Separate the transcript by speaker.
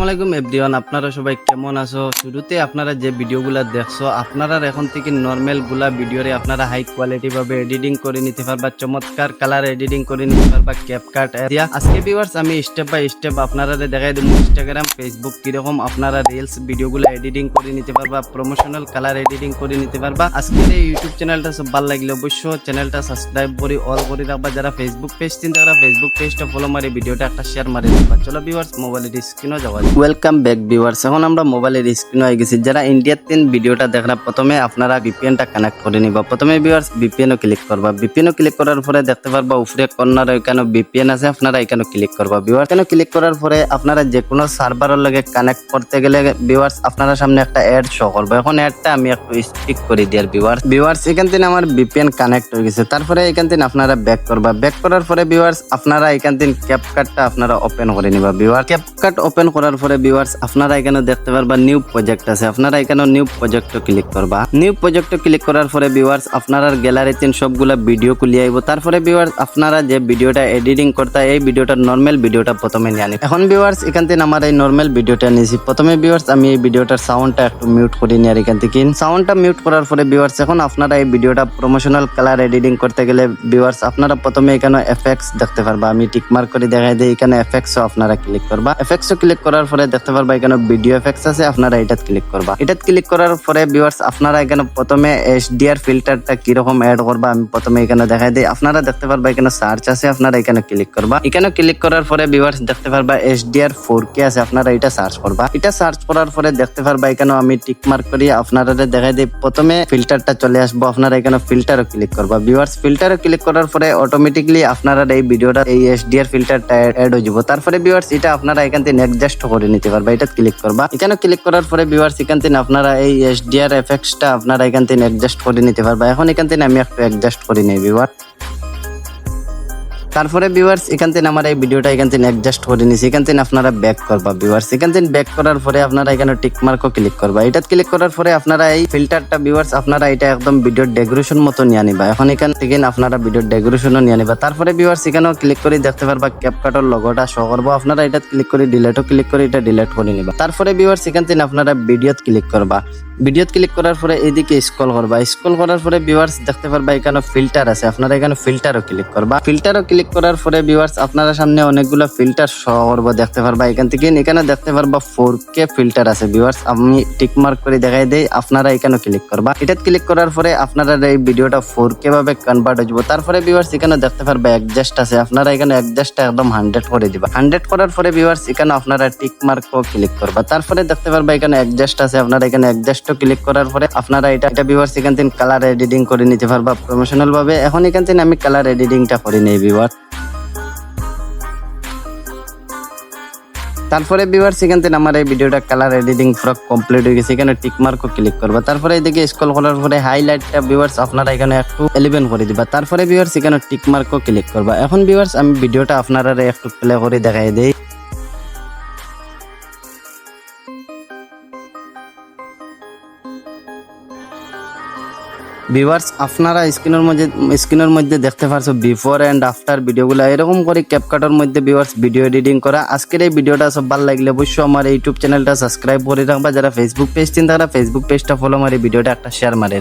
Speaker 1: আলাইকুম এভরিওয়ান, আপনারা সবাই কেমন আছো? শুরুতে আপনারা যে ভিডিওগুলো দেখছো, আপনারা এখন থেকে নর্মাল গুলা ভিডিওরে আপনারা হাই কোয়ালিটি ভাবে এডিটিং করে নিতে পারবা, চমৎকার কালার এডিটিং করে নিতে পারবা ক্যাপকাট দিয়া। আজকে ভিউয়ার্স আমি স্টেপ বাই স্টেপ আপনারা দেখাই দেবো ইনস্টাগ্রাম, ফেসবুক কিরকম আপনারা রিলস ভিডিওগুলো এডিটিং করে নিতে পারবা, প্রমোশনাল কালার এডিটিং করে নিতে পারবা। আজকের এই ইউটিউব চ্যানেলটা সব ভালো লাগলে অবশ্যই চ্যানেলটা সাবস্ক্রাইব করে অল করে রাখবা। যারা ফেসবুক পেজ চিন্তা করা ফেসবুক পেজটা ফলো মারি, ভিডিওটা একটা শেয়ার মারি দিবা। চলো ভিউয়ার্স মোবাইলের স্ক্রিনও যাওয়া। ওয়েলকাম ব্যাক ভিউয়ার্স, এখন আমরা মোবাইলের স্ক্রিনে হয়ে গেছি। যারা ইন্ডিয়ার ভিডিওটা দেখরা, প্রথমে আপনারা ভিপিএনটা কানেক্ট করে নিবা। প্রথমে ভিউয়ার্স ভিপিএনও ক্লিক করবা। ভিপিএনও ক্লিক করার পরে দেখতে পারবা উপরে কর্নারে এখানে ভিপিএন আছে, আপনারা এখানে ক্লিক করবা। ভিউয়ার্স এখানে ক্লিক করার পরে আপনারা যে কোনো সার্ভারের লগে কানেক্ট করতে গেলে ভিউয়ার্স আপনারা সামনে একটা অ্যাড শো করবে। এখন অ্যাডটা আমি একটু স্পিক করে দিই। ভিউয়ার্স এখান থেকে আমার ভিপিএন কানেক্ট হয়ে গেছে। তারপরে এখান থেকে আপনারা ব্যাক করবা। ব্যাক করার পরে ভিউয়ার্স আপনারা এখান থেকে ক্যাপকাটটা আপনারা ওপেন করে নিবা। ভিউয়ার্স ক্যাপকাট ওপেন করার পরে ভিউয়ার্স আপনারা এখানে দেখতে পারবা নিউ প্রজেক্ট আছে, আপনারা এখানে নিউ প্রজেক্টে ক্লিক করবা। নিউ প্রজেক্টে ক্লিক করার পরে ভিউয়ার্স আপনারা গ্যালারিতে সবগুলা ভিডিও খুলে আইব। তারপরে ভিউয়ার্স আপনারা যে ভিডিওটা এডিটিং করতে, এই ভিডিওটা নরমাল ভিডিওটা প্রথমে নিয়ে আনি। এখন ভিউয়ার্স এখান থেকে আমার এই নরমাল ভিডিওটা নিয়েছি। প্রথমে ভিউয়ার্স আমি এই ভিডিওটার সাউন্ডটা একটু মিউট করে নিয়ে আর এখান থেকে সাউন্ডটা মিউট করার পরে ভিউয়ার্স এখন আপনারা এই ভিডিওটা প্রমোশনাল কালার এডিটিং করতে গেলে ভিউয়ার্স আপনারা প্রথমে এখানে এফেক্টস দেখতে পারবা। আমি টিক মার্ক করে দেখাই দিই, এখানে এফেক্টসও আপনারা ক্লিক করবা। এফেক্টসও ক্লিক করার পরে দেখতে পারবা এখানে ভিডিও এফেক্টস আছে, আপনারা এটাত ক্লিক করবা। এটাত ক্লিক করার পরে ভিউয়ার্স আপনারা এখানে প্রথমে এইচডিআর ফিল্টারটা কিরকম অ্যাড করবা আমি প্রথমে এখানে দেখাই দিই। আপনারা দেখতে পারবা এখানে সার্চ আছে, আপনারা এখানে ক্লিক করবা। এখানে ক্লিক করার পরে ভিউয়ার্স দেখতে পারবা এইচডিআর 4K আছে, আপনারা এটা সার্চ করবা। এটা সার্চ করার পরে দেখতে পারবা এখানে আমি টিক মার্ক করি আপনারা দেখাই দিই। প্রথমে ফিল্টারটা চলে আসবো, আপনারা এখানে ফিল্টারও ক্লিক করবা। ভিউয়ার্স ফিল্টারও ক্লিক করার পরে অটোমেটিকলি আপনারা এই ভিডিওটা এই এইচডিআর ফিল্টারটা অ্যাড হয়ে যাবো। তারপরে ভিউয়ার্স এটা আপনারা এখান থেকে অ্যাডজাস্ট করে নিতে পারবা। এটা ক্লিক করবা। এখানে ক্লিক করার পরে ভিউয়ার্স এখান থেকে আপনারা এই এইচডিআর এফেক্টসটা আপনারা এখান থেকে অ্যাডজাস্ট করে নিতে পারবা। এখন এখান থেকে আমি একটু অ্যাডজাস্ট করে নিই ভিউয়ার। তারপরে ভিউয়ার্স এখান থেকে আমার এই ভিডিওটা এখান থেকে অ্যাডজাস্ট করে নিছি। এখান থেকে আপনারা ব্যাক করবা। ভিউয়ার্স এখান থেকে ব্যাক করার পরে আপনারা এখানে টিক মার্কও ক্লিক করবা। এটা ক্লিক করার পরে আপনারা এই ফিল্টারটা ভিউয়ার্স আপনারা এটা একদম ভিডিওর ডেকোরেশন মতো নিয়ে নিবা। এখন এখান থেকে আপনারা ভিডিওর ডেকোরেশনও নিয়ে নিবা। তারপরে ভিউয়ার্স এখানেও ক্লিক করে দেখতে পারবা ক্যাপকাটের লোগোটা শো করবো। আপনারা এটা ক্লিক করে ডিলিটও ক্লিক করে এটা ডিলিট করে নিবা। তারপরে ভিউয়ার্স এখান থেকে আপনারা ভিডিওত ক্লিক করবা। ভিডিওত ক্লিক করার পরে এদিকে স্ক্রল করবা। স্ক্রল করার পরে ভিউয়ার্স দেখতে পারবা এখানে ফিল্টার আছে, আপনারা এখানে ফিল্টারও ক্লিক করবা। ফিল্টারও ক্লিক করার পরে ভিউয়ার্স আপনারা সামনে অনেকগুলো ফিল্টার শো করবো দেখতে পারবা। এখান থেকে এখানে দেখতে পারবা 4K ফিল্টার আছে। ভিউয়ার্স আমি টিক মার্ক করে দেখাই দেই, আপনারা এখানে ক্লিক করবা। এটা ক্লিক করার পরে আপনারা এই ভিডিওটা 4K ভাবে কনভার্ট হয়ে যাবে। তারপরে ভিউয়ার্স এখানে দেখতে পারবা অ্যাডজাস্ট আছে, আপনারা এখানে অ্যাডজাস্টটা একদম 100 করে দিবা। 100 করার পরে ভিউয়ার্স এখানে আপনারা টিক মার্কও ক্লিক করবা। তারপরে দেখতে পারবা এখানে অ্যাডজাস্ট আছে, আপনারা এখানে অ্যাডজাস্টও ক্লিক করার পরে আপনারা এটা ভিউয়ার্স এখান থেকে কালার এডিটিং করে নিতে পারবা প্রমোশনাল ভাবে। এখন এখান থেকে আমি কালার এডিটিংটা করে নেই ভিউয়ার্স। তারপরে ভিউয়ার্স এখান থেকে আমার এই ভিডিওটা কালার এডিটিং পুরো কমপ্লিট হয়ে গেছে। এখানে টিক মার্কও ক্লিক করবা। তারপরে এদিকে স্ক্রল করার পরে হাইলাইটটা ভিউয়ার্স আপনারা এখানে একটু 11 করে দিবা। তারপরে ভিউয়ার্স এখানে টিক মার্কও ক্লিক করবা। এখন ভিউয়ার্স আমি ভিডিওটা আপনারা একটু প্লে করে দেখাই দেই। ভিউয়ার্স আপনারা স্ক্রিনের মধ্যে দেখতে পারছো বিফোর এন্ড আফটার ভিডিওগুলো এরকম করে ক্যাপকাটের মধ্যে ভিউয়ার্স ভিডিও এডিটিং করা। আজকের এই ভিডিওটা সব ভালো লাগলে অবশ্যই আমার ইউটিউব চ্যানেলটা সাবস্ক্রাইব করে রাখবা। যারা ফেসবুক পেজ চিন্তা তারা ফেসবুক পেজটা ফলো মারি, ভিডিওটা একটা শেয়ার মারে।